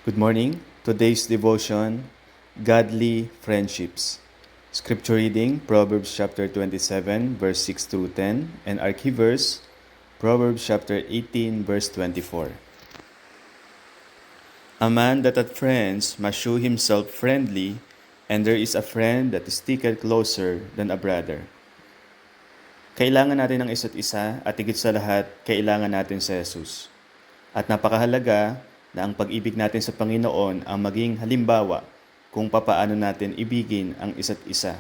Good morning. Today's devotion, Godly Friendships. Scripture reading, Proverbs chapter 27, verse 6 through 10, and our key verse, Proverbs chapter 18, verse 24. A man that hath friends must shew himself friendly, and there is a friend that sticketh closer than a brother. Kailangan natin ng isa't isa at higit sa lahat, kailangan natin si Jesus. At napakahalaga na ang pag-ibig natin sa Panginoon ang maging halimbawa kung papaano natin ibigin ang isa't isa.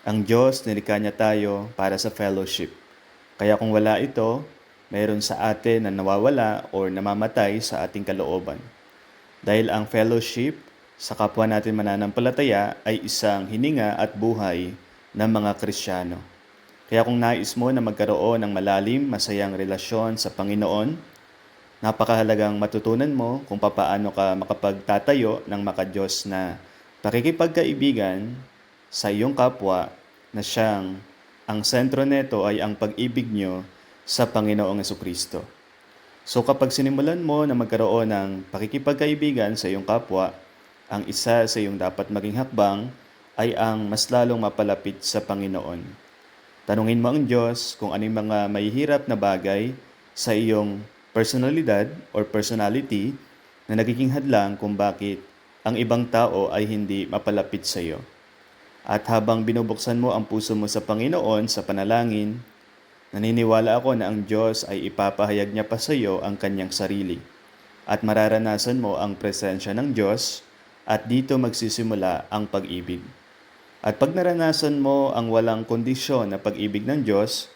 Ang Diyos, nilikha niya tayo para sa fellowship. Kaya kung wala ito, mayroon sa atin na nawawala o namamatay sa ating kalooban. Dahil ang fellowship sa kapwa natin mananampalataya ay isang hininga at buhay ng mga Kristiyano. Kaya kung nais mo na magkaroon ng malalim, masayang relasyon sa Panginoon, napakahalagang matutunan mo kung papaano ka makapagtatayo ng makadiyos na pakikipagkaibigan sa iyong kapwa na siyang ang sentro neto ay ang pag-ibig nyo sa Panginoong Jesucristo. So kapag sinimulan mo na magkaroon ng pakikipagkaibigan sa iyong kapwa, ang isa sa iyong dapat maging hakbang ay ang mas lalong mapalapit sa Panginoon. Tanungin mo ang Diyos kung ano yung mga mahihirap na bagay sa iyong personalidad or personality na nagiging hadlang kung bakit ang ibang tao ay hindi mapalapit sa iyo. At habang binubuksan mo ang puso mo sa Panginoon sa panalangin, naniniwala ako na ang Diyos ay ipapahayag niya pa sa iyo ang kanyang sarili. At mararanasan mo ang presensya ng Diyos at dito magsisimula ang pag-ibig. At pag naranasan mo ang walang kondisyon na pag-ibig ng Diyos,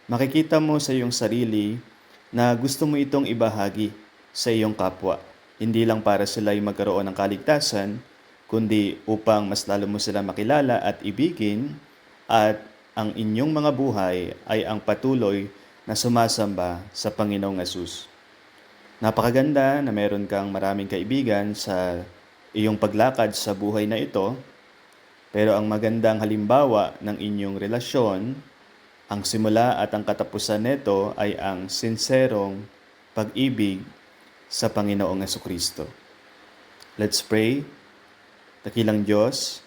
makikita mo sa iyong sarili na gusto mo itong ibahagi sa iyong kapwa. Hindi lang para sila ay magkaroon ng kaligtasan, kundi upang mas lalo mo sila makilala at ibigin at ang inyong mga buhay ay ang patuloy na sumasamba sa Panginoong Hesus. Napakaganda na meron kang maraming kaibigan sa iyong paglakad sa buhay na ito, pero ang magandang halimbawa ng inyong relasyon, ang simula at ang katapusan nito ay ang sinserong pag-ibig sa Panginoong Jesucristo. Let's pray. Dakilang Diyos,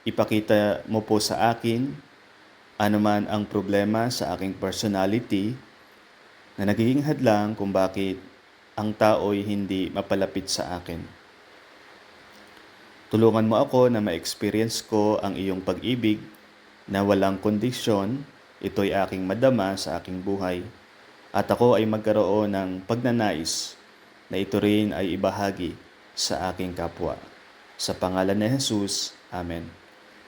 ipakita mo po sa akin anuman ang problema sa aking personality na nagiging hadlang kung bakit ang tao'y hindi mapalapit sa akin. Tulungan mo ako na ma-experience ko ang iyong pag-ibig na walang kondisyon. Ito'y aking madama sa aking buhay. At ako ay magkaroon ng pagnanais na ito rin ay ibahagi sa aking kapwa. Sa pangalan ni Jesus, Amen.